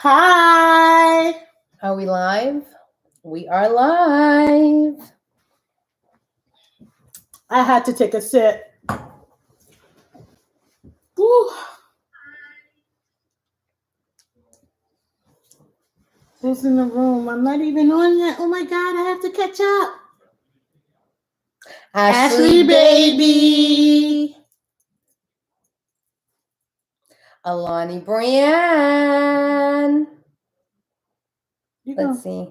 Hi. Are we live? We are live. I had to take a sip. Woo. Who's in the room? I'm not even on yet. Oh my God, I have to catch up. Ashley, baby. Alani Brienne. Let's see.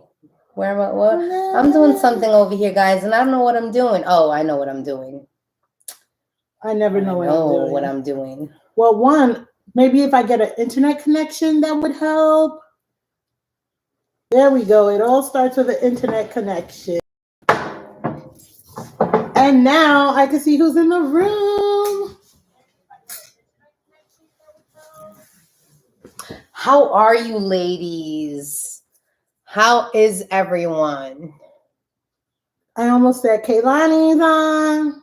Where am I? What? I'm doing something over here, guys, and I don't know what I'm doing. Oh, I know what I'm doing. I never know what I'm doing. Well, one, maybe if I get an internet connection, that would help. There we go. It all starts with an internet connection. And now I can see who's in the room. How are you, ladies? How is everyone? I almost said Kaylani's on.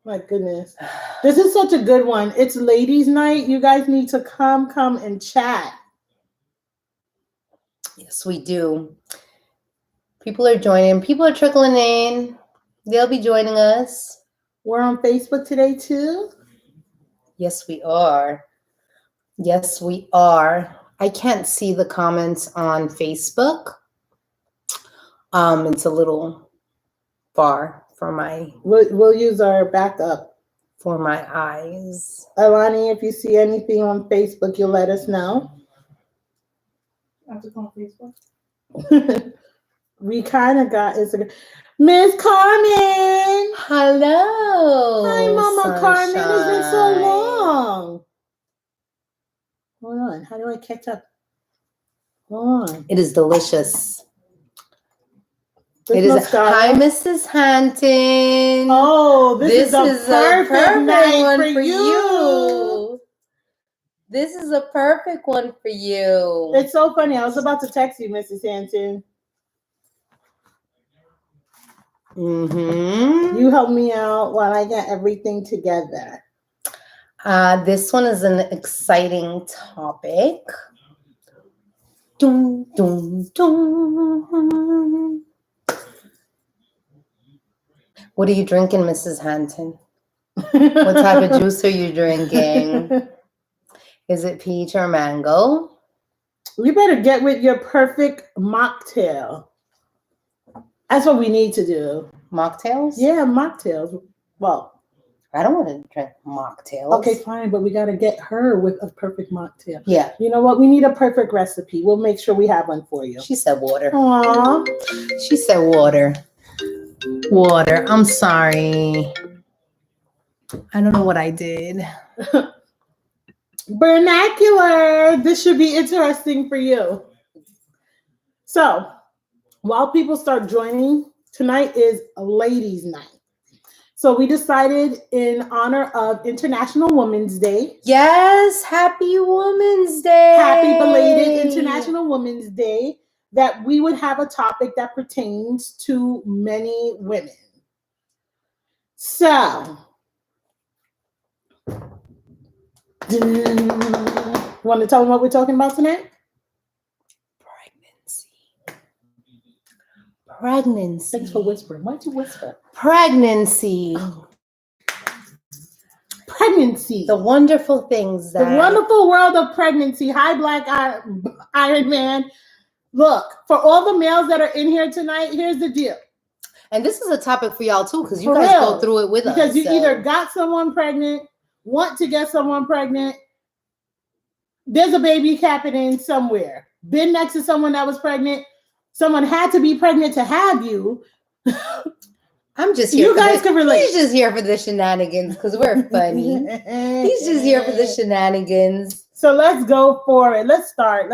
My goodness. This is such a good one. It's ladies' night. You guys need to come and chat. Yes, we do. People are joining. People are trickling in. They'll be joining us. We're on Facebook today, too. Yes, we are. Yes, we are. I can't see the comments on Facebook. It's a little far for my... We'll use our backup. For my eyes. Alani, if you see anything on Facebook, you'll let us know. I have to go on Facebook. We kind of got Instagram. Miss Carmen. Hello. Hi, Mama Sunshine. Carmen. It's been so long. Hold on. How do I catch up? Hold on. It is delicious. This it is. Hi, Mrs. Hampton. Oh, this is a perfect night one for you. This is a perfect one for you. It's so funny. I was about to text you, Mrs. Hampton. Mm-hmm. You help me out while I get everything together. This one is an exciting topic. Dun, dun, dun. What are you drinking, Mrs. Hampton? What type of juice are you drinking? Is it peach or mango? You better get with your perfect mocktail. That's what we need to do. Mocktails? Yeah, mocktails. Well, I don't want to drink mocktails. Okay, fine, but we got to get her with a perfect mocktail. Yeah. You know what? We need a perfect recipe. We'll make sure we have one for you. She said water. Aww. She said water. Water. I'm sorry. I don't know what I did. Vernacular. This should be interesting for you. So, while people start joining, tonight is a ladies' night. So we decided in honor of International Women's Day. Yes, Happy Women's Day. Happy belated International Women's Day, that we would have a topic that pertains to many women. So, want to tell them what we're talking about tonight? Pregnancy. Thanks for whispering. Why'd you whisper? Pregnancy. Pregnancy. The wonderful things that... The wonderful world of pregnancy. Hi, Black Iron Man. Look, for all the males that are in here tonight, here's the deal. And this is a topic for y'all, too, because you guys go through it with us. Because you either got someone pregnant, want to get someone pregnant, there's a baby happening somewhere. Been next to someone that was pregnant. Someone had to be pregnant to have you. I'm just here. You guys can relate. He's just here for the shenanigans because we're funny. He's just here for the shenanigans. So let's go for it. Let's start.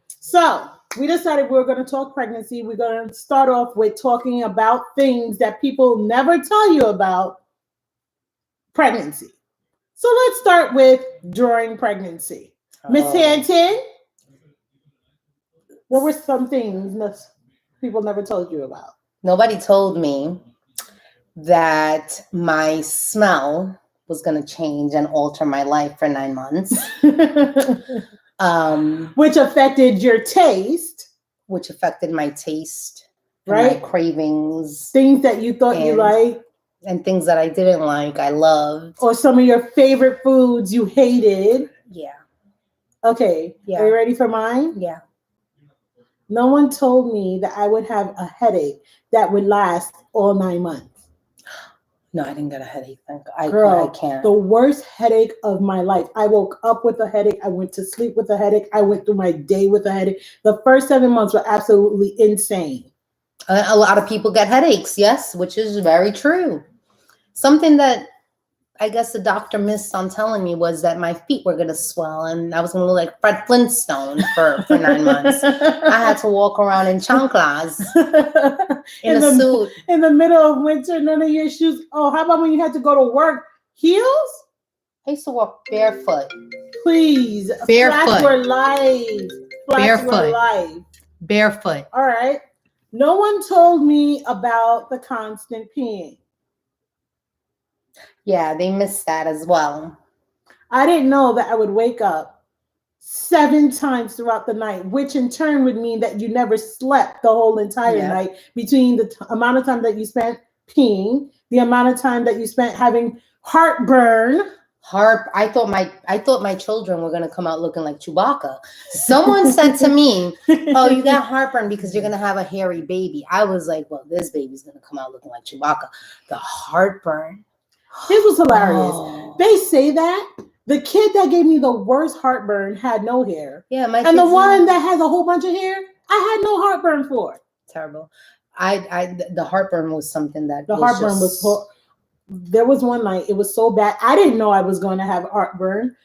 So we decided we were going to talk pregnancy. We're going to start off with talking about things that people never tell you about pregnancy. So let's start with during pregnancy. Miss Hampton, what were some things that people never told you about? Nobody told me that my smell was going to change and alter my life for 9 months. Which affected your taste. Which affected my taste, and right? my cravings. Things that you thought you liked. And things that I didn't like, I loved. Or some of your favorite foods you hated. Yeah. Okay. Yeah. Are you ready for mine? Yeah. No one told me that I would have a headache that would last all 9 months. No, I didn't get a headache. I can't. The worst headache of my life. I woke up with a headache. I went to sleep with a headache. I went through my day with a headache. The first 7 months were absolutely insane. A lot of people get headaches, yes, which is very true. Something that I guess the doctor missed on telling me was that my feet were going to swell and I was going to look like Fred Flintstone for 9 months. I had to walk around in chanclas in a suit. In the middle of winter, none of your shoes. Oh, how about when you had to go to work? Heels? I used to walk barefoot. Please. Barefoot. Flats were life. Flats were life. Barefoot. All right. No one told me about the constant peeing. Yeah, they missed that as well. I didn't know that I would wake up 7 times throughout the night, which in turn would mean that you never slept the whole entire night between the amount of time that you spent peeing, the amount of time that you spent having heartburn. I thought my children were gonna come out looking like Chewbacca. Someone said to me, "Oh, you got heartburn because you're gonna have a hairy baby." I was like, "Well, this baby's gonna come out looking like Chewbacca." The heartburn. This was hilarious. Oh. They say that the kid that gave me the worst heartburn had no hair. Yeah, and the one that has a whole bunch of hair, I had no heartburn for. Terrible. The heartburn was something that was there was one night, it was so bad. I didn't know I was going to have heartburn.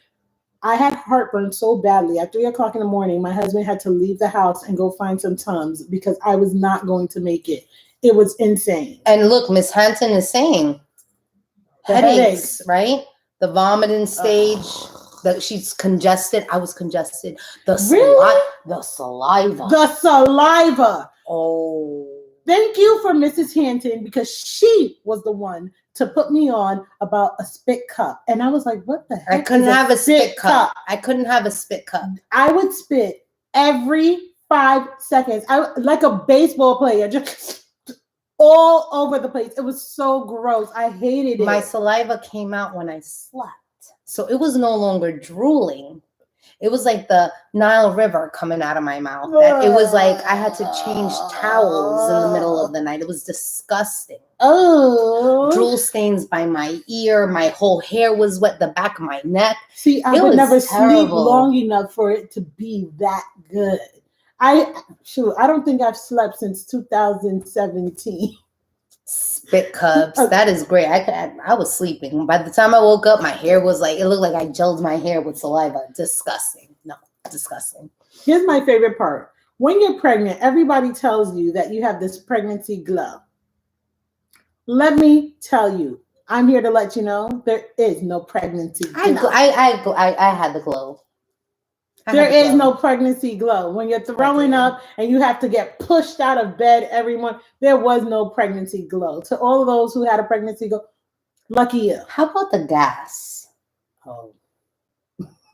I had heartburn so badly. At 3 o'clock in the morning, my husband had to leave the house and go find some Tums because I was not going to make it. It was insane. And look, Miss Hanton is saying headaches, right? The vomiting stage. That she's congested. I was congested. The saliva. Oh. Thank you for Mrs. Hanton because she was the one to put me on about a spit cup. And I was like, what the heck? I couldn't have a spit cup. I couldn't have a spit cup. I would spit every 5 seconds. I like a baseball player, just all over the place. It was so gross. I hated it. My saliva came out when I slept. So it was no longer drooling. It was like the Nile River coming out of my mouth. It was like I had to change towels in the middle of the night. It was disgusting. Oh. Drool stains by my ear. My whole hair was wet. The back of my neck. See, I would never sleep long enough for it to be that good. I don't think I've slept since 2017. Spit cups. That is great. I was sleeping. By the time I woke up, my hair was like, it looked like I gelled my hair with saliva. Disgusting. No, disgusting. Here's my favorite part. When you're pregnant, everybody tells you that you have this pregnancy glow. Let me tell you, I'm here to let you know there is no pregnancy glow. I had the glow. There is no pregnancy glow. When you're throwing up and you have to get pushed out of bed every morning, there was no pregnancy glow. To all of those who had a pregnancy glow, lucky you. How about the gas? Oh,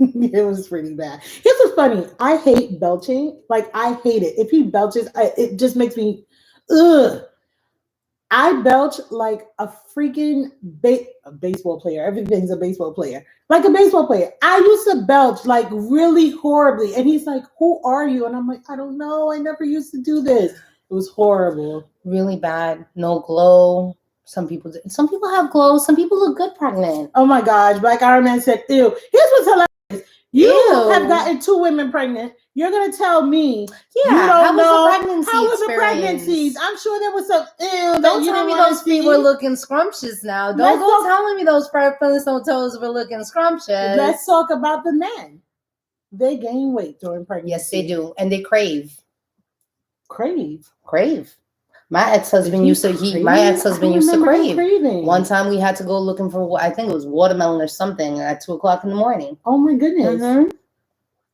it was pretty bad. Here's what's funny. I hate belching. Like, I hate it. If he belches, it just makes me, ugh. I belch like a freaking baseball player. Everything's a baseball player. Like a baseball player. I used to belch like really horribly. And he's like, who are you? And I'm like, I don't know. I never used to do this. It was horrible. Really bad. No glow. Some people have glow. Some people look good pregnant. Oh my gosh. Black Iron Man said, ew. Here's what's hilarious. You have gotten 2 women pregnant. You're going to tell me you don't know how was the pregnancies. I'm sure there was some Don't tell me those feet were looking scrumptious now. Don't go telling me those Flintstone toes were looking scrumptious. Let's talk about the men. They gain weight during pregnancy. Yes, they do. And they crave. Crave. My ex-husband used to crave. Craving. One time we had to go looking for, I think it was watermelon or something at 2 o'clock in the morning. Oh my goodness. Mm-hmm.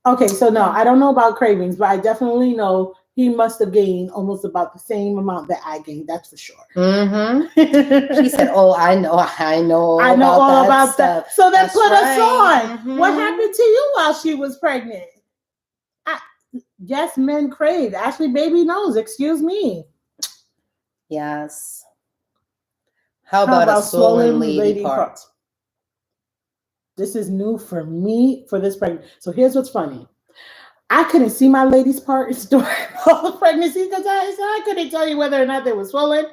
Okay, so no, I don't know about cravings, but I definitely know he must have gained almost about the same amount that I gained. That's for sure. Mm-hmm. She said, "Oh, I know all about that. So that That's put us right. on. Mhm. What happened to you while she was pregnant? Yes, men crave. Ashley Baby knows. Excuse me. Yes. How about a swollen lady part? This is new for me for this pregnancy. So here's what's funny. I couldn't see my lady's parts during all the pregnancy because I couldn't tell you whether or not they were swollen.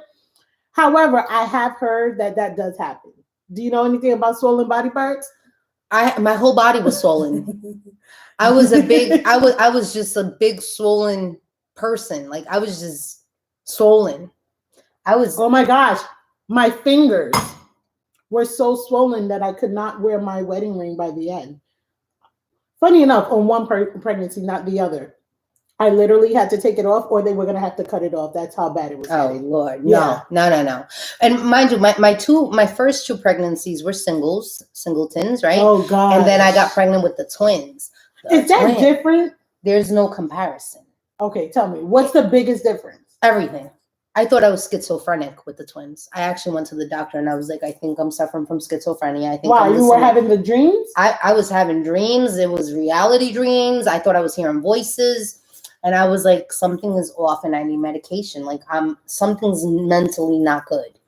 However, I have heard that does happen. Do you know anything about swollen body parts? My whole body was swollen. I was just a big swollen person. Like I was just swollen. Oh my gosh, my fingers were so swollen that I could not wear my wedding ring by the end. Funny enough, on one pregnancy, not the other. I literally had to take it off, or they were gonna have to cut it off. That's how bad it was. Oh Lord, no. And mind you, my first two pregnancies were singletons, right? Oh God. And then I got pregnant with the twins. Is that different? There's no comparison. Okay, tell me, what's the biggest difference? Everything. I thought I was schizophrenic with the twins. I actually went to the doctor and I was like, I think I'm suffering from schizophrenia. I think. Wow, you were having the dreams? I was having dreams. It was reality dreams. I thought I was hearing voices. And I was like, something is off and I need medication. Like something's mentally not good.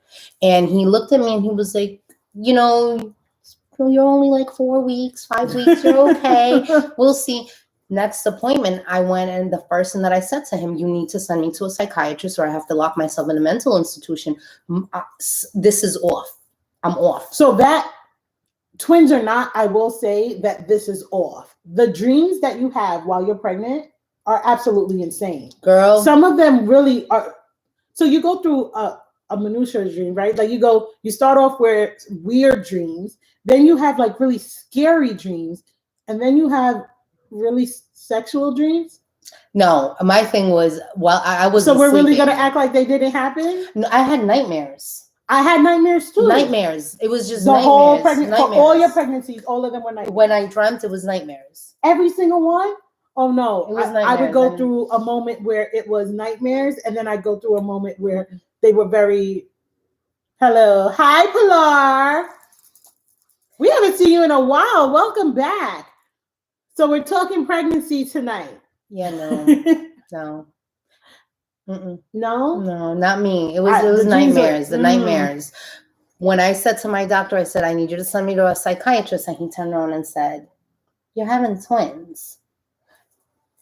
And he looked at me and he was like, you're only like 4 weeks, 5 weeks. You're okay. We'll see. Next appointment, I went and the first thing that I said to him, you need to send me to a psychiatrist or I have to lock myself in a mental institution. This is off. I'm off. So that twins or not, I will say that this is off. The dreams that you have while you're pregnant are absolutely insane. Girl. Some of them really are. So you go through a minutiae dream, right? Like you start off with weird dreams, then you have like really scary dreams, and then you have really sexual dreams. No, my thing was, I was. So we're really gonna act like they didn't happen? No, I had nightmares. I had nightmares too. Nightmares. It was just the nightmares. Whole pregnancy. For all your pregnancies, all of them were nightmares. When I dreamt, it was nightmares. Every single one? Oh no, it was I would go through a moment where it was nightmares, and then I'd go through a moment where they were very, hello, hi Pilar. We haven't seen you in a while. Welcome back. So we're talking pregnancy tonight. Yeah, no, no. Mm-mm. No, not me. It was nightmares. The nightmares. When I said to my doctor, I said, I need you to send me to a psychiatrist, and he turned around and said, you're having twins.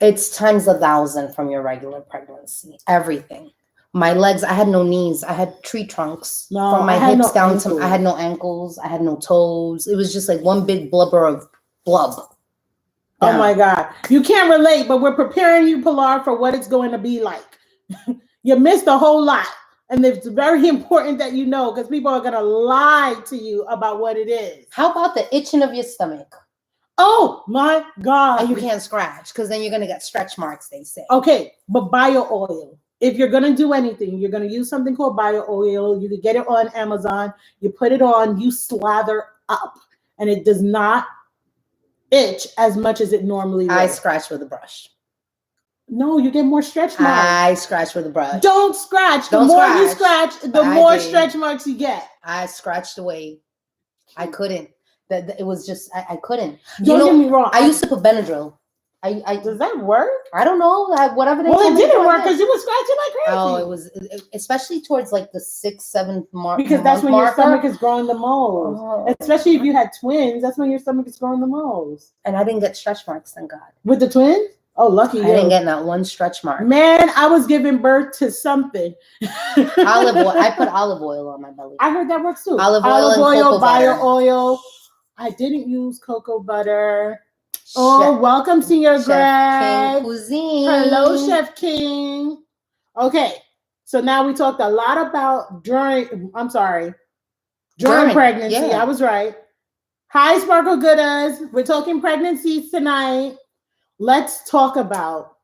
It's times 1,000 from your regular pregnancy. Everything. My legs, I had no knees. I had tree trunks from my hips down to, I had no ankles. I had no toes. It was just like one big blubber of blub. Oh my God. You can't relate, but we're preparing you, Pilar, for what it's going to be like. You missed a whole lot. And it's very important that you know, because people are going to lie to you about what it is. How about the itching of your stomach? Oh my God. And you can't scratch because then you're going to get stretch marks, they say. Okay, but bio oil. If you're going to do anything, you're going to use something called bio oil. You can get it on Amazon. You put it on, you slather up, and it does not itch as much as it normally would. I scratch with a brush. No, you get more stretch marks. I scratch with a brush. Don't scratch. The more you scratch, the more stretch marks you get. I scratched away. I couldn't. It was just I couldn't. Don't get me wrong. I used to put Benadryl. Does that work? I don't know. Whatever they. Well, it didn't work because you were scratching like crazy. Oh, it was especially towards like the 6th, 7th mark. Because that's when your stomach is growing the most. Oh. Especially if you had twins, that's when your stomach is growing the most. And I didn't get stretch marks, thank God. With the twins? Oh, lucky you. I didn't get not one stretch mark. Man, I was giving birth to something. Olive oil. I put olive oil on my belly. I heard that works too. Olive oil, bio oil. I didn't use cocoa butter. Oh, welcome, Senior Greg. Hello, Chef King. Okay, so now we talked a lot about during pregnancy. Yeah. I was right. Hi, Sparkle Gooders. We're talking pregnancies tonight. Let's talk about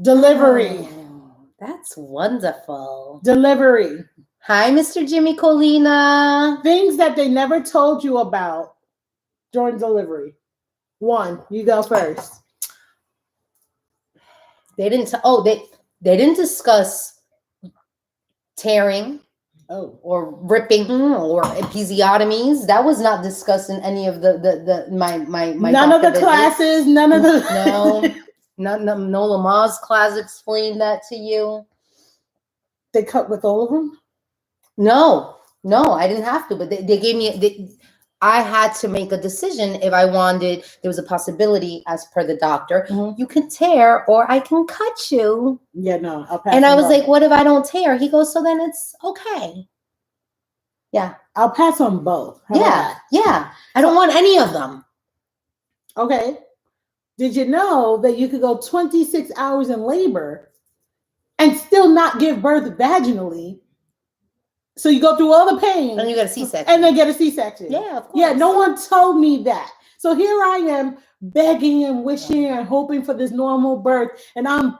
delivery. Oh, that's wonderful. Delivery. Hi, Mr. Jimmy Colina. Things that they never told you about during delivery. One, you go first. They didn't. They didn't discuss tearing Oh. or ripping or episiotomies. That was not discussed in any of my None of the doctor visits. classes, none of the no Lamaze class explained that to you. They cut with all of them? No, I didn't have to, but they gave me. I had to make a decision if I wanted. There was a possibility, as per the doctor, Mm-hmm. you can tear or I can cut you. Yeah, no, I'll pass. And I on was both. like, what if I don't tear? He goes, so then it's okay. Yeah. I'll pass on both. How about that? Yeah. I don't want any of them. Okay. Did you know that you could go 26 hours in labor and still not give birth vaginally? So you go through all the pain. And you get a C-section. And then get a C-section. Yeah, of course. Yeah, no one told me that. So here I am begging and wishing and hoping for this normal birth. And I'm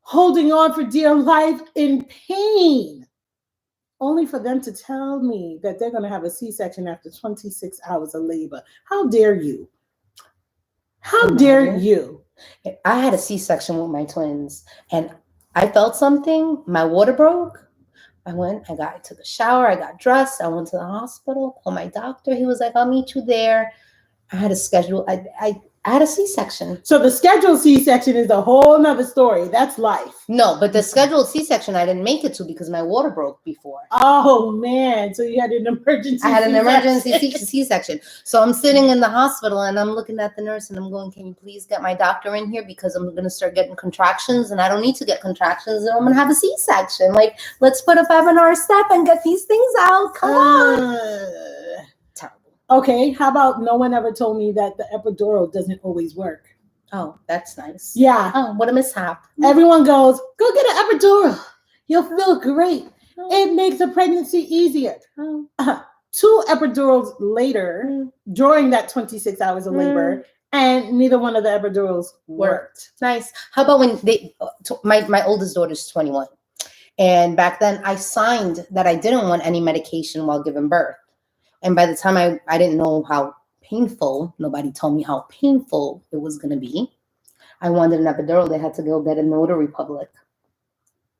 holding on for dear life in pain. Only for them to tell me that they're going to have a C-section after 26 hours of labor. How dare you? How dare you? I had a C-section with my twins and I felt something. My water broke. I took a shower. I got dressed. I went to the hospital, called my doctor. He was like, I'll meet you there. I had a schedule. I had a C-section. So the scheduled C-section is a whole nother story. That's life. No, but the scheduled C-section I didn't make it to because my water broke before. Oh man! So you had an emergency. I had an emergency C-section. C-section. So I'm sitting in the hospital and I'm looking at the nurse and I'm going, can you please get my doctor in here because I'm going to start getting contractions and I don't need to get contractions and I'm going to have a C-section. Like, let's put a 5-hour step and get these things out. Come on. Okay, how about no one ever told me that the epidural doesn't always work? Oh, that's nice. Yeah. Oh, what a mishap. Everyone goes, go get an epidural. You'll feel great. It makes the pregnancy easier. 2 epidurals later, during that 26 hours of labor, and neither one of the epidurals worked. Nice. How about when my oldest daughter's 21. And back then I signed that I didn't want any medication while giving birth. And by the time I didn't know how painful, nobody told me how painful it was going to be. I wanted an epidural. They had to go get a notary public.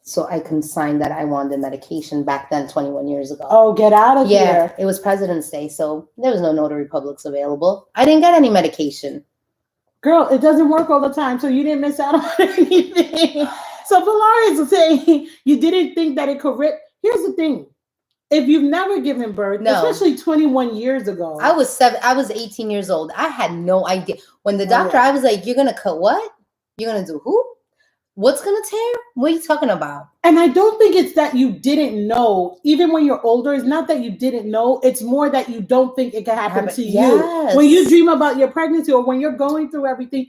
So I can sign that I wanted medication back then, 21 years ago. Oh, get out of here. Yeah, it was President's Day, so there was no notary publics available. I didn't get any medication. Girl, it doesn't work all the time, so you didn't miss out on anything. So Pilar is saying you didn't think that it could rip. Here's the thing. If you've never given birth, especially 21 years ago. I was 18 years old. I had no idea. When the doctor, I was like, you're going to cut what? You're going to do who? What's going to tear? What are you talking about? And I don't think it's that you didn't know. Even when you're older, it's not that you didn't know. It's more that you don't think it can happen to you. When you dream about your pregnancy or when you're going through everything,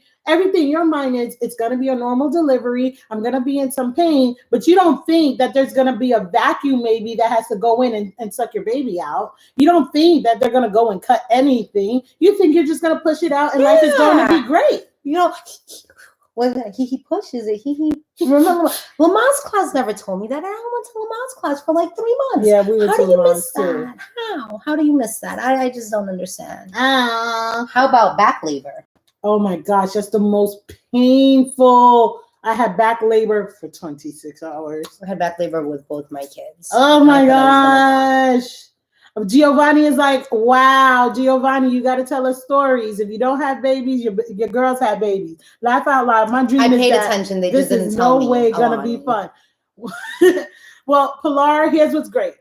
your mind is, it's going to be a normal delivery. I'm going to be in some pain. But you don't think that there's going to be a vacuum maybe that has to go in and suck your baby out. You don't think that they're going to go and cut anything. You think you're just going to push it out and life is going to be great. You know, when he pushes it, he remember Lamaze class never told me that. I went to Lamaze class for like 3 months. Yeah, we went How to do you Lamaze miss too. that? How do you miss that? I just don't understand. How about back labor? Oh my gosh, that's the most painful. I had back labor for 26 hours. I had back labor with both my kids. Oh my gosh. Giovanni is like, wow, Giovanni, you got to tell us stories. If you don't have babies, your girls have babies. Laugh out loud. My dream I is paid that attention. They this just didn't is tell no me way going to be fun. Well, Pilar, here's what's great.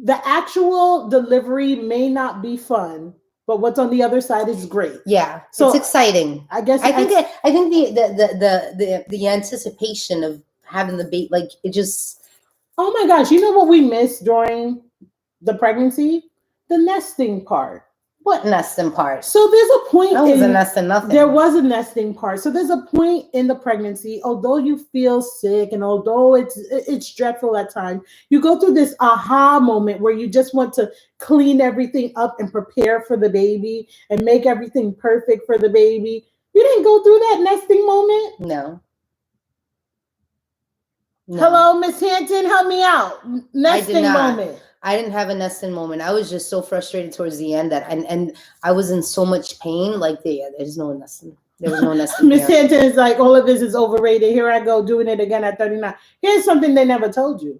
The actual delivery may not be fun, but what's on the other side is great. Yeah, so it's exciting. I guess I think the anticipation of having the baby, like it just. Oh my gosh, you know what we missed during the pregnancy? The nesting part. What nesting part? So there's a point. That was a nesting nothing. There was a nesting part. So there's a point in the pregnancy, although you feel sick and although it's dreadful at times, you go through this aha moment where you just want to clean everything up and prepare for the baby and make everything perfect for the baby. You didn't go through that nesting moment? No. Hello, Miss Hampton, help me out. Nesting moment. I didn't have a nesting moment. I was just so frustrated towards the end that and I was in so much pain. Like there's no nesting. There was no nesting Miss period. Hampton is like, all of this is overrated. Here I go doing it again at 39. Here's something they never told you.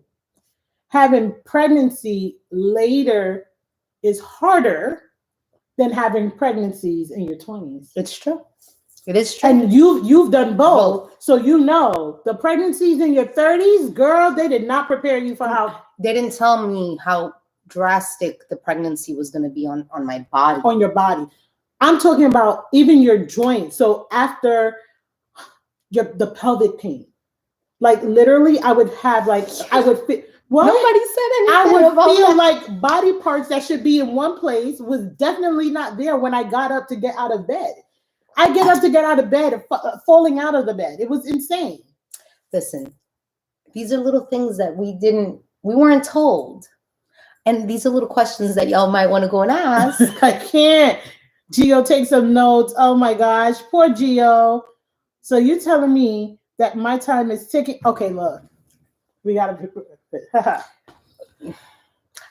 Having pregnancy later is harder than having pregnancies in your 20s. It's true. It is true. And you've done both. So you know the pregnancies in your 30s, girl, they did not prepare you for how. They didn't tell me how drastic the pregnancy was going to be on my body. On your body. I'm talking about even your joints. So after the pelvic pain, like literally I would have like, I would fit. What? Nobody said anything. I would about feel that. like body parts that should be in one place was definitely not there when I got up to get out of bed. I get up to get out of bed, falling out of the bed. It was insane. Listen, these are little things that we weren't told. And these are little questions that y'all might want to go and ask. I can't. Gio, take some notes. Oh my gosh, poor Gio. So you're telling me that my time is ticking? Okay, look, we gotta.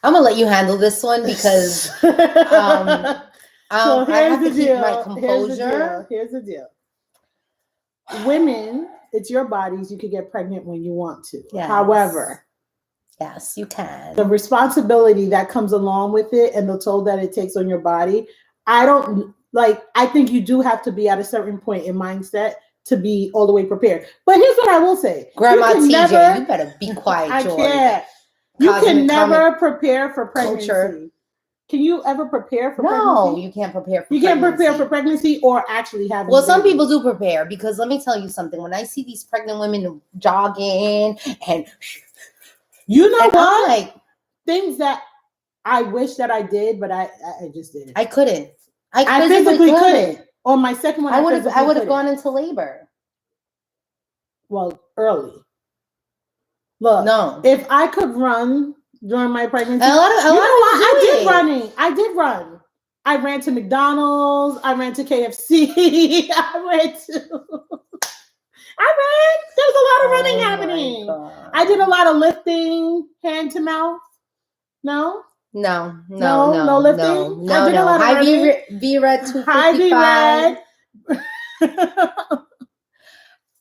I'm gonna let you handle this one because So I have to here's the keep my deal. composure. Here's the deal. Women, it's your bodies. You can get pregnant when you want to. Yes. However, Yes, you can. the responsibility that comes along with it and the toll that it takes on your body, I think you do have to be at a certain point in mindset to be all the way prepared. But here's what I will say. Grandma You can TJ, you better be quiet, I Joy. can't. You Cosmic can never comment prepare for pregnancy. culture. Can you ever prepare for No, pregnancy? you can't prepare for You can't pregnancy. prepare for pregnancy or actually having Well, some babies. people do prepare because let me tell you something. When I see these pregnant women jogging and You know and I'm what? like, Things that I wish that I did, but I just didn't. I couldn't. I physically couldn't. On my second one, I would have couldn't. gone into labor. Well, early. Look, No. if I could run during my pregnancy, And a lot of I people do did it. running. I did run. I ran to McDonald's. I ran to KFC. I ran. There was a lot of running Oh my happening. God. I did a lot of lifting, hand to mouth. No? No No lifting? No, I did a lot of Hi, running. V-Red Hi, 255. B-Red.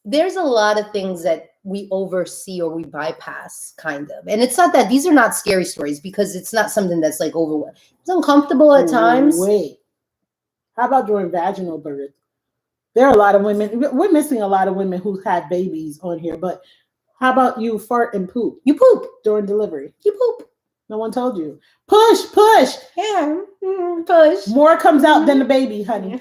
There's a lot of things that we oversee or we bypass, kind of. And it's not that these are not scary stories because it's not something that's like overwhelming. It's uncomfortable at times. Wait. How about during vaginal birth? There are a lot of women. We're missing a lot of women who had babies on here. But how about you fart and poop? You poop. During delivery. You poop. No one told you. Push, push. Yeah. Push. More comes out than the baby, honey.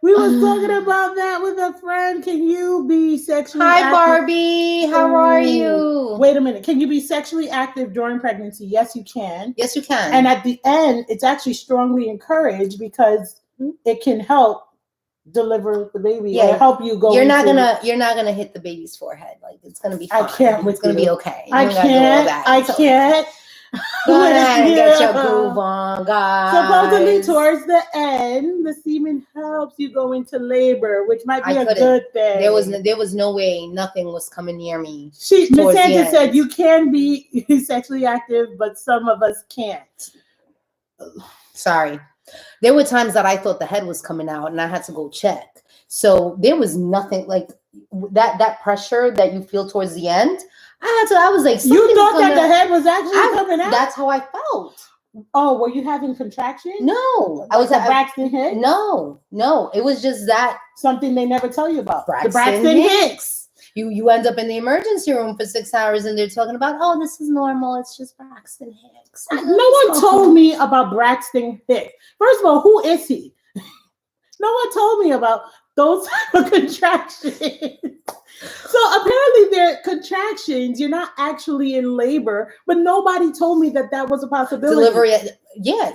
We was talking about that with a friend. Can you be sexually Hi, active? Barbie. How are Ooh. you? Wait a minute. Can you be sexually active during pregnancy? Yes, you can. Yes, you can. And at the end, it's actually strongly encouraged because it can help deliver the baby. Yeah. Or help you go. You're not gonna hit the baby's forehead. Like it's gonna be fine. I can't with It's gonna you. be okay. You I don't gotta do all can't. that. I It's okay. can't. Go ahead and get your Yeah. groove on, guys. Supposedly towards the end, the semen helps you go into labor, which might be I a couldn't. good thing. There was no way. Nothing was coming near me. Miss towards the Sandra end. said you can be sexually active, but some of us can't. Sorry. There were times that I thought the head was coming out and I had to go check. So there was nothing like that pressure that you feel towards the end. I was like, You something's thought that coming the out. head was actually coming out? That's how I felt. Oh, were you having contractions? No, I was at Braxton Hicks? No, it was just that Something they never tell you about. Braxton, The Braxton Hicks. You end up in the emergency room for 6 hours and they're talking about, oh, this is normal. It's just Braxton Hicks. No one told me about Braxton Hicks. First of all, who is he? No one told me about those type of contractions. So apparently they're contractions. You're not actually in labor, but nobody told me that was a possibility.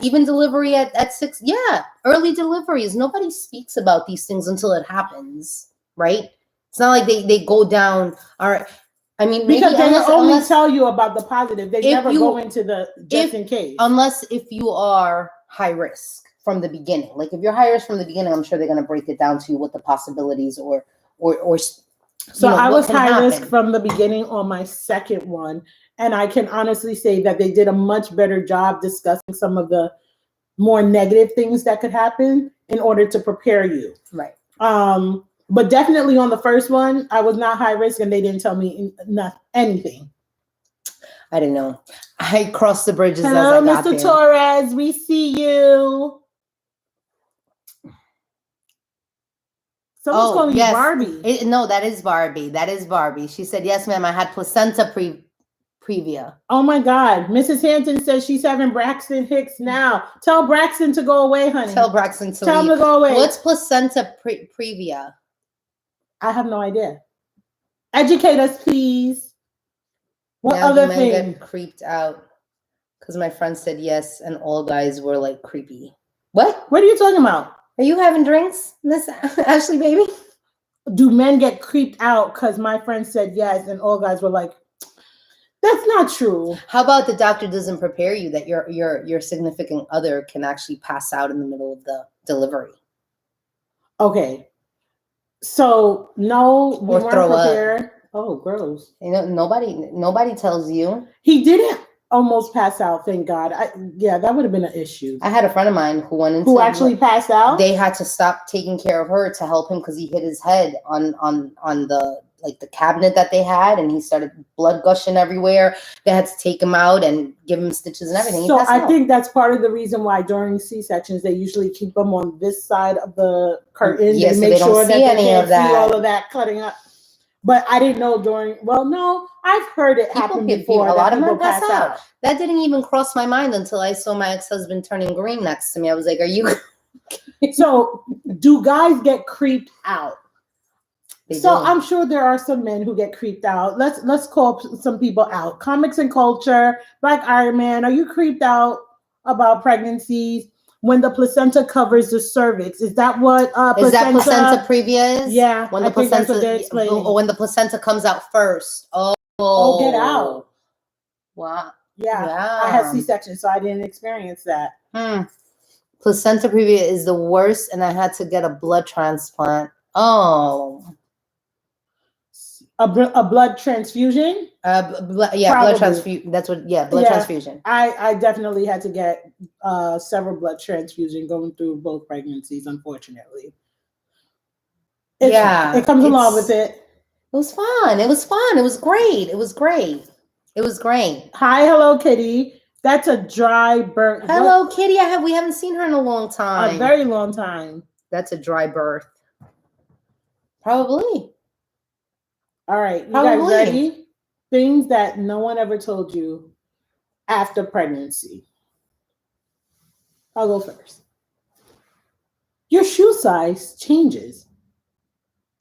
Even delivery at 6. Yeah, early deliveries. Nobody speaks about these things until it happens, right? It's not like they go down. All right. I mean, maybe because they only unless, tell you about the positive. They never go into the just in case. Unless if you are high risk from the beginning. Like if you're high risk from the beginning, I'm sure they're going to break it down to you what the possibilities or So I was high risk happen. from the beginning on my second one. And I can honestly say that they did a much better job discussing some of the more negative things that could happen in order to prepare you. Right. But definitely on the first one, I was not high risk and they didn't tell me anything. I didn't know. I crossed the bridges Hello, as I got Mr. there. Torres, we see you. Someone's calling you Barbie. No, that is Barbie. That is Barbie. She said, yes, ma'am, I had placenta previa. Oh my God. Mrs. Hampton says she's having Braxton Hicks now. Tell Braxton to go away, honey. Tell Braxton to Tell leave. him to go away. What's placenta previa? I have no idea. Educate us, please. What Now other men thing? get creeped out because my friend said yes, and all guys were like creepy. What? What are you talking about? Are you having drinks, Miss Ashley, baby? Do men get creeped out because my friend said yes, and all guys were like, that's not true. How about the doctor doesn't prepare you that your significant other can actually pass out in the middle of the delivery? Okay. So no, we Or weren't throw prepared. up. Oh, gross. You know, nobody tells you. He didn't almost pass out, thank God. Yeah, that would have been an issue. I had a friend of mine who went into Who actually passed out? They had to stop taking care of her to help him because he hit his head on the the cabinet that they had, and he started blood gushing everywhere. They had to take him out and give him stitches and everything. So I think that's part of the reason why during C-sections they usually keep them on this side of the curtain. Yes, they make sure that they any can't of that. see all of that cutting up. But I didn't know during. Well, no, I've heard it happen before. A lot of people men pass out. That didn't even cross my mind until I saw my ex-husband turning green next to me. I was like, "Are you?" So, do guys get creeped out? They So do. I'm sure there are some men who get creeped out. Let's call some people out. Comics and Culture, Black Iron Man. Are you creeped out about pregnancies when the placenta covers the cervix? Is that what Is that placenta previa is? Yeah, When the I think that's what they're placenta, explaining. when the placenta comes out first. Oh, get out. Wow. Yeah. I had C-section, so I didn't experience that. Placenta previa is the worst, and I had to get a blood transplant. Oh. A blood transfusion? Blood transfusion. That's what. Yeah, blood transfusion. I definitely had to get several blood transfusions going through both pregnancies. Unfortunately, it comes along with it. It was fun. It was fun. It was great. It was great. It was great. Hi, hello, Kitty. That's a dry birth. Hello, Kitty. We haven't seen her in a long time. A very long time. That's a dry birth. Probably. All right, you guys ready? Things that no one ever told you after pregnancy. I'll go first. Your shoe size changes.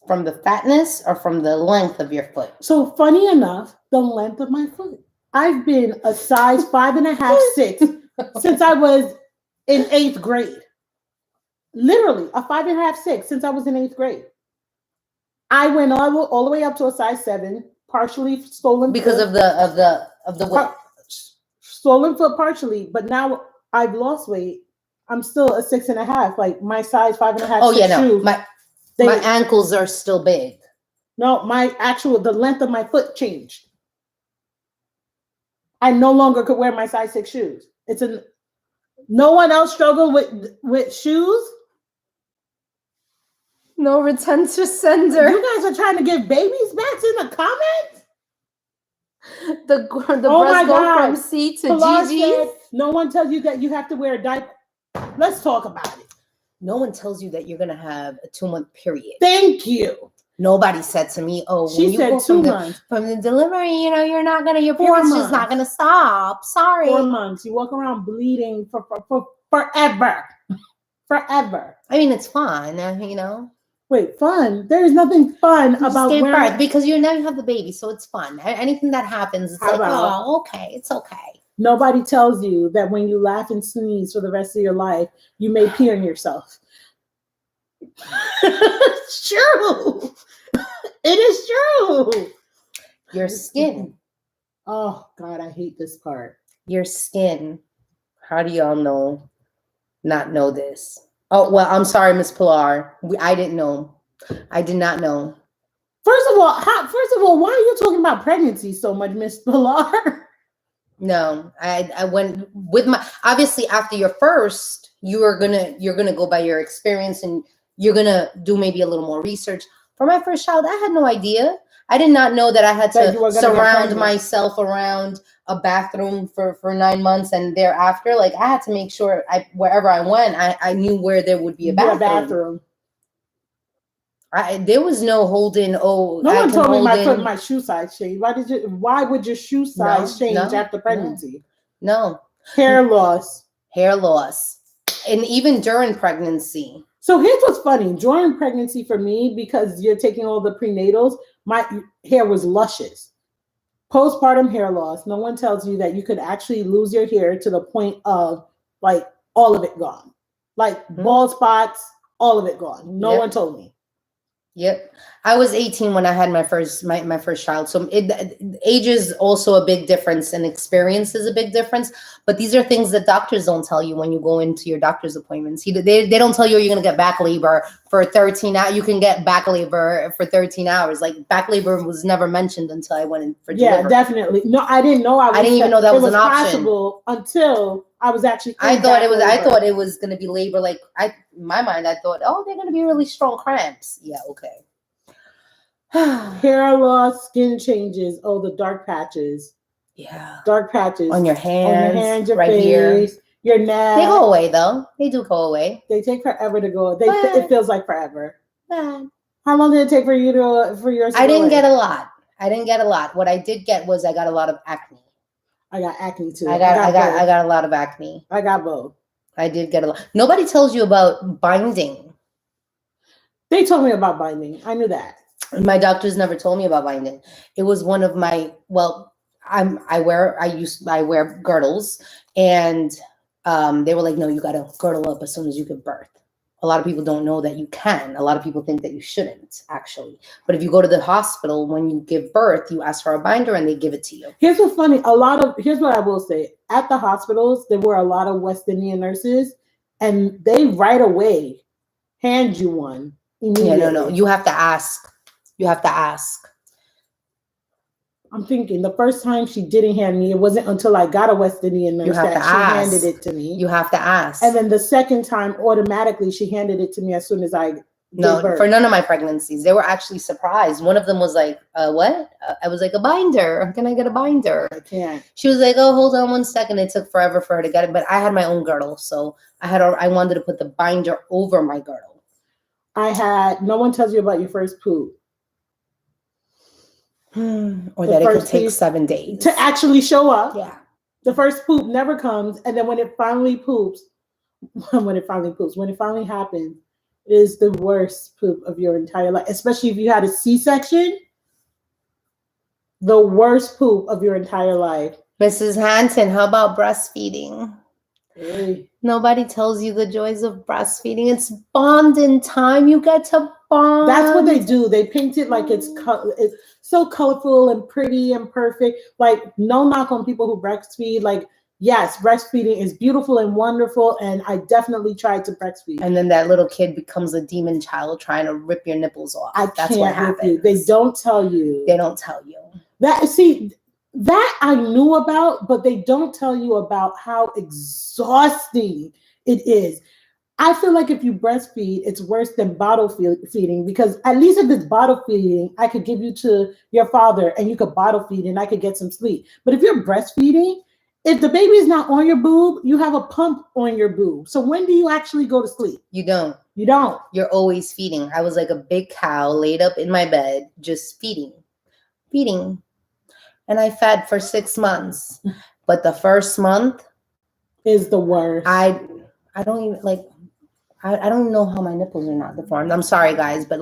From the fatness or from the length of your foot? So funny enough, the length of my foot. I've been a size 5.5, 6 since I was in 8th grade. Literally a 5.5, 6 since I was in 8th grade. I went all the way up to a size 7, partially stolen because foot. of the weight. Stolen foot partially, but now I've lost weight. I'm still a 6.5. Like my size 5.5. Oh yeah, no, shoes, my ankles are still big. No, the length of my foot changed. I no longer could wear my size 6 shoes. No one else struggled with shoes. No retention sender. You guys are trying to give babies backs in the comments? The breast go from C to GG. No one tells you that you have to wear a diaper. Let's talk about it. No one tells you that you're going to have a 2-month period. Thank you. Nobody said to me, "Oh, she when you said go 2 months from the delivery, you're not gonna. Your period's just not gonna stop. Sorry." 4 months. You walk around bleeding for forever, forever. I mean, it's fun, Wait, fun? There is nothing fun about wearing birth because you now have the baby, so it's fun. Anything that happens, it's okay, it's okay. Nobody tells you that when you laugh and sneeze for the rest of your life, you may pee on yourself. It's true. It is true. Your skin. Oh God, I hate this part. Your skin. How do y'all not know this? Oh, well, I'm sorry, Miss Pilar. I didn't know. I did not know. First of all, why are you talking about pregnancy so much, Miss Pilar? No, I went with my, obviously after your first, you're gonna go by your experience and you're gonna do maybe a little more research. For my first child, I had no idea. I did not know that I had That you were to gonna get surround pregnant. myself around a bathroom for 9 months and thereafter. Like I had to make sure wherever I went, I knew where there would be a bathroom. There was no holding. Oh, No I one can told me hold my shoe size change. Why would your shoe size change after pregnancy? No. Hair loss. Hair loss. And even during pregnancy. So here's what's funny. During pregnancy for me, because you're taking all the prenatals, my hair was luscious. Postpartum hair loss. No one tells you that you could actually lose your hair to the point of like all of it gone. Like bald spots, all of it gone. No one told me. Yep. I was 18 when I had my first child. So age is also a big difference and experience is a big difference. But these are things that doctors don't tell you when you go into your doctor's appointments. They don't tell you you're going to get back labor for 13 hours. You can get back labor for 13 hours. Like back labor was never mentioned until I went in for delivery. Yeah, definitely. No, I didn't know I didn't even know that was an option. Possible until I was actually. I thought it was going to be labor. Like in my mind, I thought, oh, they're going to be really strong cramps. Yeah, okay. Hair loss, skin changes. Oh, the dark patches. Yeah, dark patches on your hands, your right face, here, your neck. They go away though. They do go away. They take forever to go. It feels like forever. Bad. How long did it take for yours? I didn't get a lot. What I did get was I got a lot of acne. I got acne too. I got a lot of acne. I got both. I did get a lot. Nobody tells you about binding. They told me about binding. I knew that. My doctors never told me about binding. It was one of my I wear girdles, and they were like, no, you got to girdle up as soon as you give birth. A lot of people don't know that you can. A lot of people think that you shouldn't, actually. But if you go to the hospital when you give birth, you ask for a binder and they give it to you. Here's what's funny. Here's what I will say. At the hospitals, there were a lot of West Indian nurses, and they right away hand you one. Yeah, no. You have to ask. I'm thinking the first time she didn't hand me, it wasn't until I got a West Indian nurse that she handed it to me. You have to ask. And then the second time, automatically, she handed it to me as soon as I gave birth. For none of my pregnancies. They were actually surprised. One of them was like, what? I was like, a binder. Can I get a binder? I can't. She was like, oh, hold on 1 second. It took forever for her to get it. But I had my own girdle. So I wanted to put the binder over my girdle. No one tells you about your first poop. Or that it could take 7 days to actually show up. Yeah. The first poop never comes. And then when it finally happens, it is the worst poop of your entire life. Especially if you had a C-section. The worst poop of your entire life. Mrs. Hanson, how about breastfeeding? Hey. Nobody tells you the joys of breastfeeding. It's bonding time. You get to bond. That's what they do. They paint it like it's so colorful and pretty and perfect. Like, no knock on people who breastfeed. Like, yes, breastfeeding is beautiful and wonderful, and I definitely tried to breastfeed. And then that little kid becomes a demon child trying to rip your nipples off. That's what happens. They don't tell you. They don't tell you. That I knew about, but they don't tell you about how exhausting it is. I feel like if you breastfeed, it's worse than bottle feeding, because at least if it's bottle feeding, I could give you to your father and you could bottle feed and I could get some sleep. But if you're breastfeeding, if the baby is not on your boob, you have a pump on your boob. So when do you actually go to sleep? You don't. You don't. You're always feeding. I was like a big cow laid up in my bed, just feeding. And I fed for 6 months. But the first month is the worst. I don't even I don't know how my nipples are not deformed. I'm sorry, guys, but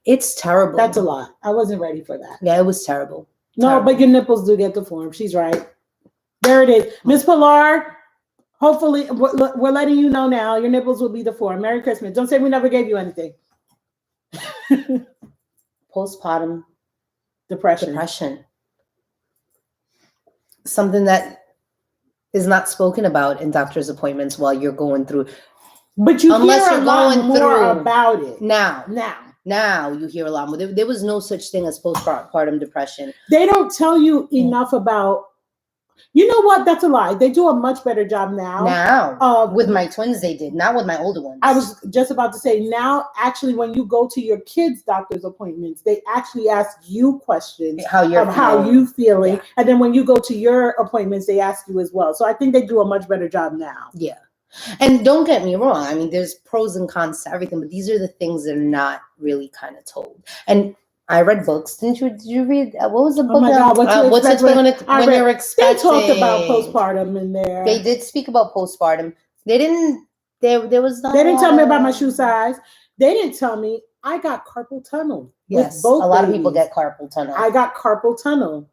it's terrible. That's a lot. I wasn't ready for that. Yeah, it was terrible. No, but your nipples do get deformed. She's right. There it is. Miss Pilar, hopefully, we're letting you know now. Your nipples will be deformed. Merry Christmas. Don't say we never gave you anything. Postpartum depression. Something that is not spoken about in doctor's appointments while you're going through. But you hear a lot more about it. Now you hear a lot more. There was no such thing as postpartum depression. They don't tell you enough about. You know what? That's a lie. They do a much better job now. Now, with my twins, they did. Not with my older ones. I was just about to say, now, actually, when you go to your kids' doctor's appointments, they actually ask you questions how you feeling. Yeah. And then when you go to your appointments, they ask you as well. So I think they do a much better job now. Yeah. And don't get me wrong. I mean, there's pros and cons to everything, but these are the things that are not really kind of told. And I read books. Did you read? What was the book? Oh my God! What's it when you're expecting? They talked about postpartum in there. They did speak about postpartum. They didn't. There was not. They didn't tell me about my shoe size. They didn't tell me I got carpal tunnel. Yes, with both a lot babies. of people get carpal tunnel. I got carpal tunnel.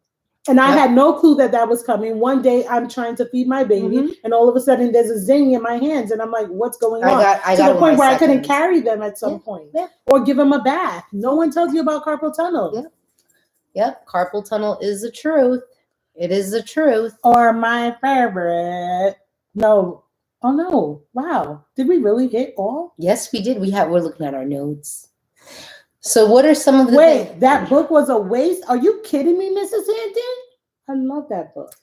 And I had no clue that was coming. One day I'm trying to feed my baby, and all of a sudden there's a zing in my hands, and I'm like, "What's going on?" I to got the point where I couldn't carry them at some point, or give them a bath. No one tells you about carpal tunnel. Yep, carpal tunnel is the truth. It is the truth. Or my favorite. No. Oh no! Wow. Did we really hit all? Yes, we did. We're looking at our notes. So what are some of the things? That book was a waste? Are you kidding me, Mrs. Hampton? I love that book.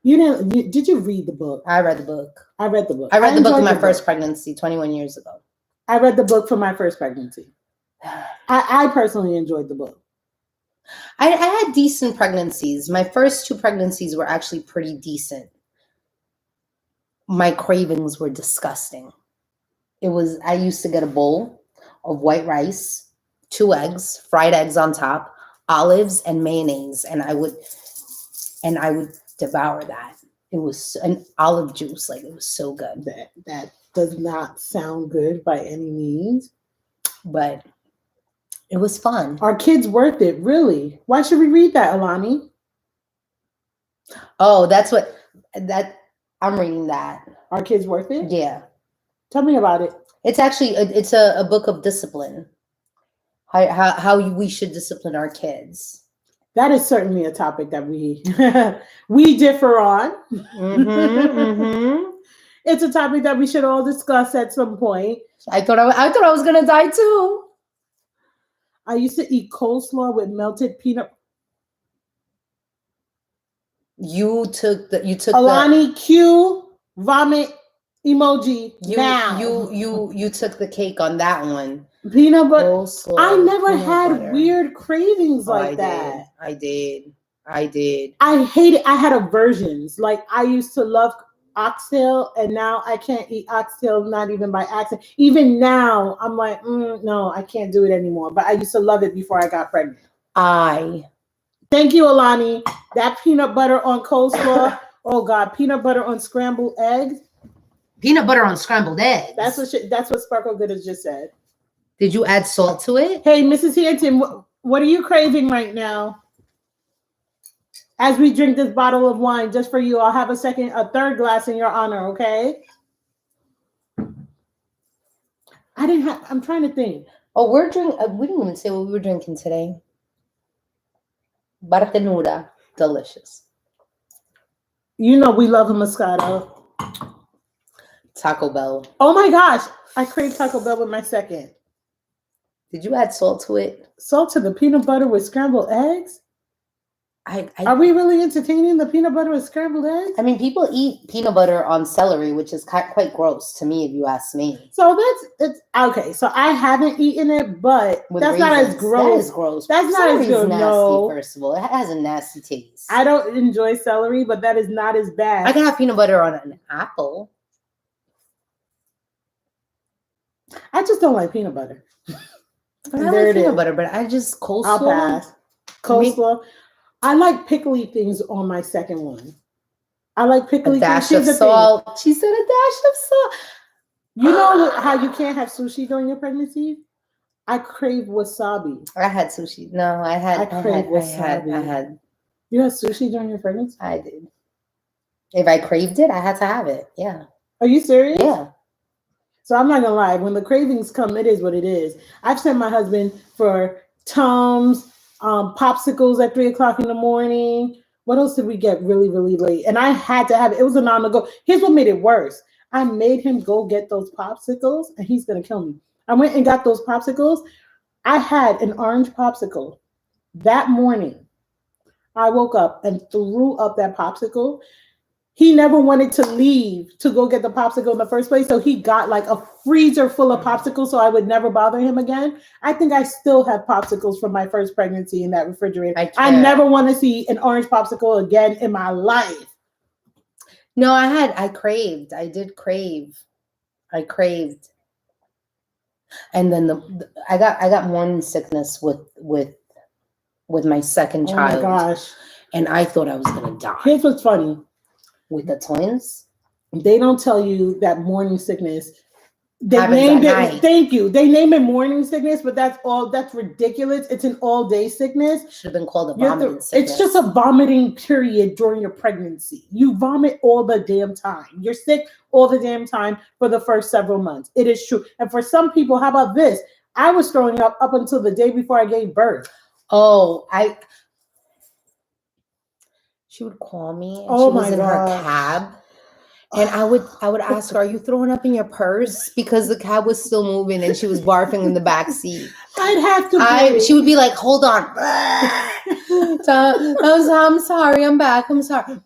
Did you read the book? I read the book. I read the book. I read the book in my first pregnancy 21 years ago. I read the book for my first pregnancy. I personally enjoyed the book. I had decent pregnancies. My first 2 pregnancies were actually pretty decent. My cravings were disgusting. I used to get a bowl of white rice, 2 eggs, fried eggs on top, olives and mayonnaise, and I would devour that. It was an olive juice, like it was so good. That does not sound good by any means, but it was fun. Are kids worth it? Really? Why should we read that, Alani? Oh, I'm reading that. Are kids worth it? Yeah. Tell me about it. It's actually it's a book of discipline. How we should discipline our kids. That is certainly a topic that we differ on. It's a topic that we should all discuss at some point. I thought I was gonna die too. I used to eat coleslaw with melted peanut. You took Alani Q vomit emoji. You took the cake on that one. Peanut butter. I never had weird cravings like that. I did. I hate it. I had aversions. Like I used to love oxtail, and now I can't eat oxtail, not even by accident. Even now, I'm like, no, I can't do it anymore. But I used to love it before I got pregnant. Thank you, Alani. That peanut butter on coleslaw. Oh God, peanut butter on scrambled eggs. Peanut butter on scrambled eggs. That's what Sparkle Good has just said. Did you add salt to it? Hey, Mrs. Hampton, what are you craving right now? As we drink this bottle of wine, just for you, I'll have a third glass in your honor, okay? I'm trying to think. Oh, we didn't even say what we were drinking today. Bartenuda, delicious. You know we love a Moscato. Taco Bell. Oh my gosh, I crave Taco Bell with my second. Did you add salt to it? Salt to the peanut butter with scrambled eggs? Are we really entertaining the peanut butter with scrambled eggs? I mean, people eat peanut butter on celery, which is quite gross to me, if you ask me. So it's okay. So I haven't eaten it, but that's not as gross. That is gross. That's not as good. Nasty, no. First of all, it has a nasty taste. I don't enjoy celery, but that is not as bad. I can have peanut butter on an apple. I just don't like peanut butter. I like peanut butter, but I just coleslaw. I'll pass. Coleslaw. I like pickly things on my second one. I like pickly a dash of salt. Thing. She said a dash of salt. You know how you can't have sushi during your pregnancy? I crave wasabi. I had sushi. No, I crave wasabi. I had. You had sushi during your pregnancy? I did. If I craved it, I had to have it. Yeah. Are you serious? Yeah. So I'm not gonna lie. When the cravings come, it is what it is. I've sent my husband for Tums, popsicles at 3:00 in the morning. What else did we get really, really late? And I had to have it. It was a non-go. Here's what made it worse. I made him go get those popsicles, and he's gonna kill me. I went and got those popsicles. I had an orange popsicle that morning. I woke up and threw up that popsicle. He never wanted to leave to go get the popsicle in the first place. So he got like a freezer full of popsicles so I would never bother him again. I think I still have popsicles from my first pregnancy in that refrigerator. I never want to see an orange popsicle again in my life. No, I craved. I did crave. I craved. And then I got morning sickness with my second child. Oh my gosh. And I thought I was going to die. Here's what's funny. With the twins? They don't tell you that morning sickness. They happens named at it. night. Thank you. They name it morning sickness, but that's ridiculous. It's an all-day sickness. Should have been called a vomiting sickness. It's just a vomiting period during your pregnancy. You vomit all the damn time. You're sick all the damn time for the first several months. It is true. And for some people, how about this? I was throwing up until the day before I gave birth. Oh, she would call me and she was in her cab. And I would ask her, "Are you throwing up in your purse?" Because the cab was still moving and she was barfing in the back seat. I'd have to. She would be like, "Hold on." I'm sorry. I'm back. I'm sorry.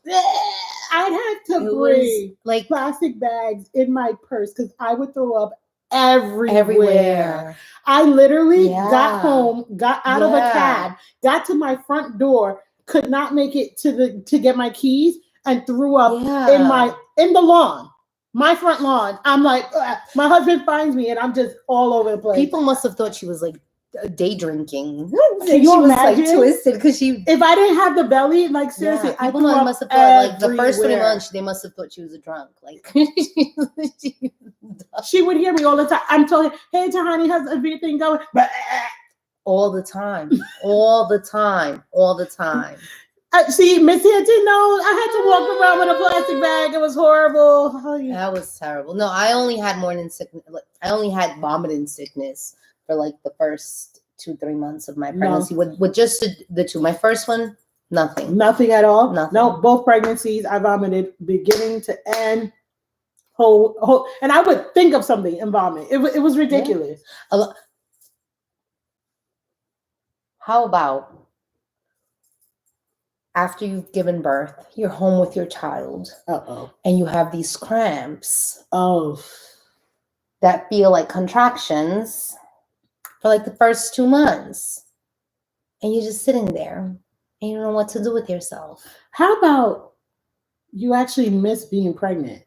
I'd have to bring like plastic bags in my purse because I would throw up everywhere. I literally got home, got out of a cab, got to my front door, could not make it to get my keys, and threw up in the lawn, my front lawn. I'm like, ugh. My husband finds me and I'm just all over the place. People must have thought she was like day drinking. Can you imagine? Like twisted because if I didn't have the belly, like seriously, I must have thought like the first 3 months they must have thought she was a drunk. Like she would hear me all the time. I'm telling her, "Hey Tahani, how's everything going?" All the time, all the time, all the time. See, Missy, I didn't know. I had to walk around with a plastic bag. It was horrible. Oh, yeah. That was terrible. No, I only had morning sickness. I only had vomiting sickness for like the first 2-3 months of my pregnancy. With just the two. My first one, nothing. Nothing at all? Nothing. No, both pregnancies, I vomited beginning to end. Whole, and I would think of something and vomit. It was ridiculous. Yeah. How about after you've given birth, you're home with your child, and you have these cramps, that feel like contractions for like the first 2 months, and you're just sitting there and you don't know what to do with yourself. How about you actually miss being pregnant?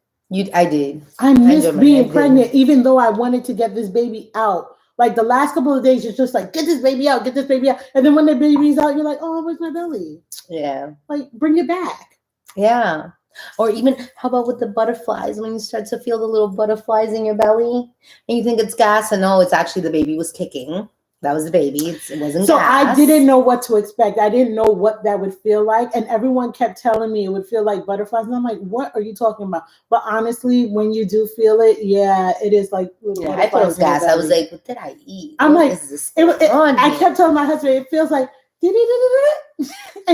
I did. I missed being pregnant, even though I wanted to get this baby out. Like the last couple of days, you're just like, get this baby out, get this baby out. And then when the baby's out, you're like, oh, where's my belly? Yeah. Like, bring it back. Yeah. Or even, how about with the butterflies? When you start to feel the little butterflies in your belly and you think it's gas, and no, it's actually the baby was kicking. That was the baby. It wasn't so gas. I didn't know what to expect. I didn't know what that would feel like. And everyone kept telling me it would feel like butterflies. And I'm like, what are you talking about? But honestly, when you do feel it, it is like little butterflies. I thought it was gas. I was like, what did I eat? I'm like, I kept telling my husband, it feels like, and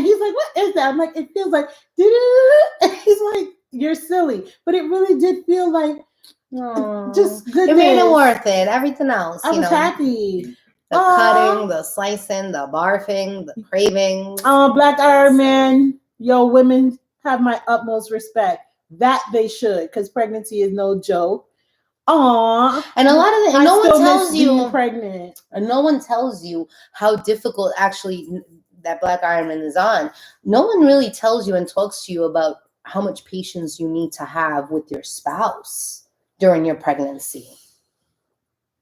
he's like, what is that? I'm like, it feels like, and he's like, you're silly. But it really did feel like just good. It made it worth it. Everything else. I was happy. The cutting, the slicing, the barfing, the cravings. Black Iron Man, yo, women have my utmost respect. That they should, because pregnancy is no joke. And a lot of no one tells you pregnant, and no one tells you how difficult actually that Black Iron Man is on. No one really tells you and talks to you about how much patience you need to have with your spouse during your pregnancy.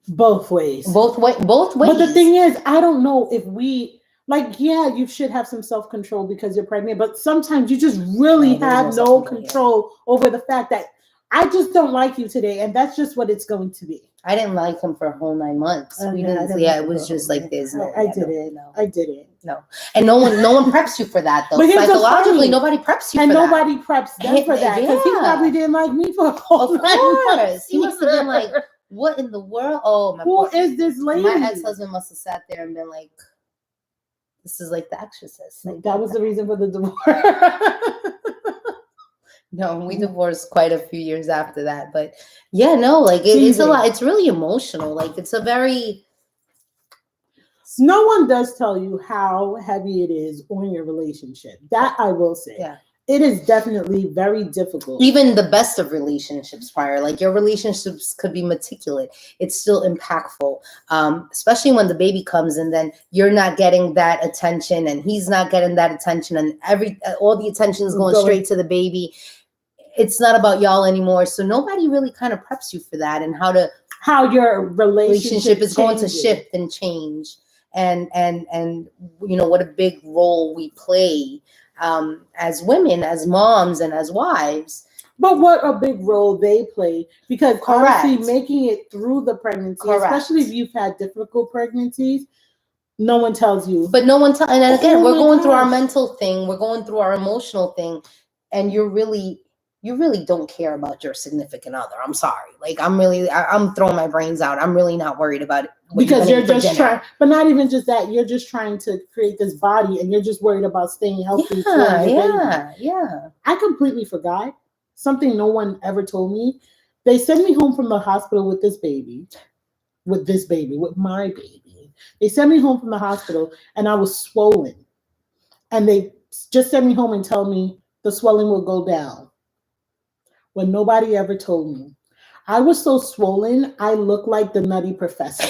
Both ways. Both ways. But the thing is, I don't know if we you should have some self-control because you're pregnant, but sometimes you just really have no control over the fact that I just don't like you today, and that's just what it's going to be. I didn't like him for a whole 9 months. We didn't. It was just like this. I didn't. No, and no one preps you for that though. But psychologically, nobody preps you, and for nobody preps them for that because he probably didn't like me for a whole 9 months. He must have been like, what in the world? Oh, who is this lady? My ex-husband must have sat there and been like, this is like The Exorcist. Like, that was the reason for the divorce. No, we divorced quite a few years after that. But it's a lot. It's really emotional. Like, it's a very No one does tell you how heavy it is on your relationship. That I will say. Yeah. It is definitely very difficult. Even the best of relationships prior, like your relationships could be meticulous. It's still impactful, especially when the baby comes and then you're not getting that attention and he's not getting that attention and all the attention is going straight to the baby. It's not about y'all anymore. So nobody really kind of preps you for that and how your relationship is going to shift and change. And you know what a big role we play as women, as moms, and as wives. But what a big role they play, because Correct. honestly, making it through the pregnancy, Correct. especially if you've had difficult pregnancies, no one tells you. But no one tells. And then again, we're going through our gosh. mental thing, we're going through our emotional thing, and you really don't care about your significant other. I'm sorry. Like I'm throwing my brains out. I'm really not worried about it. Because you're just trying, but not even just that, you're just trying to create this body and you're just worried about staying healthy. Yeah. I completely forgot something no one ever told me. They sent me home from the hospital with my baby. They sent me home from the hospital and I was swollen. And they just sent me home and tell me the swelling will go down. When nobody ever told me. I was so swollen, I looked like the Nutty Professor.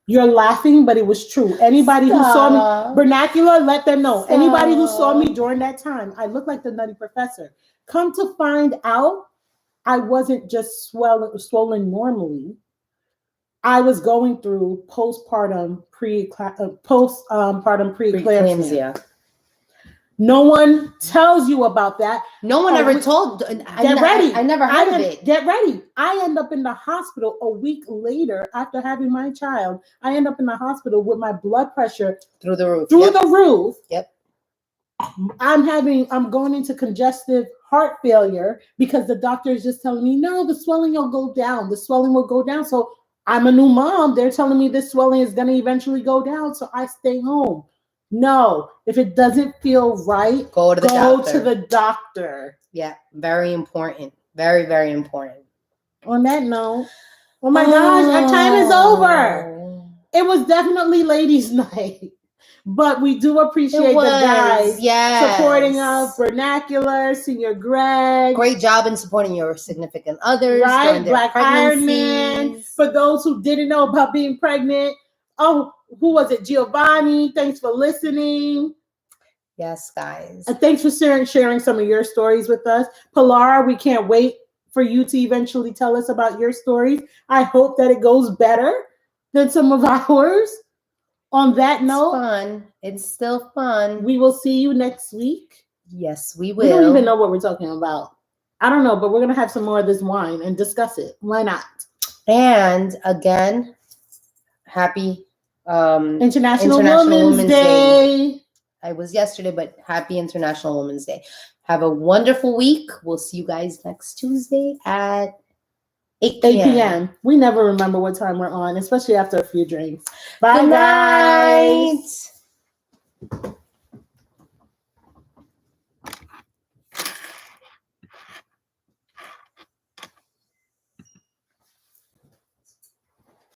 You're laughing, but it was true. Anybody who saw me, vernacular, let them know. Anybody who saw me during that time, I looked like the Nutty Professor. Come to find out, I wasn't just swollen normally. I was going through postpartum preeclampsia. No one tells you about that. No one ever told. Get ready. I never heard of it. Get ready. I end up in the hospital a week later after having my child. I end up in the hospital with my blood pressure through the roof. The roof. Yep. I'm going into congestive heart failure because the doctor is just telling me, no, the swelling will go down. The swelling will go down. So I'm a new mom. They're telling me this swelling is going to eventually go down. So I stay home. No, if it doesn't feel right, go to the doctor. Yeah, very important. Very, very important. On that note, oh my gosh, our time is over. It was definitely ladies' night, but we do appreciate the guys supporting us. Vernacular, Senior Greg. Great job in supporting your significant others. Right, Black Iron Man. For those who didn't know about being pregnant, who was it? Giovanni. Thanks for listening. Yes, guys. Thanks for sharing some of your stories with us. Pilar, we can't wait for you to eventually tell us about your stories. I hope that it goes better than some of ours. On that note, it's still fun. We will see you next week. Yes, we will. We don't even know what we're talking about. I don't know, but we're going to have some more of this wine and discuss it. Why not? And again, happy International Women's Day. I was yesterday, but happy International Women's Day. Have a wonderful week. We'll see you guys next Tuesday at 8 p.m. We never remember what time we're on, especially after a few drinks. Bye, Good guys. night.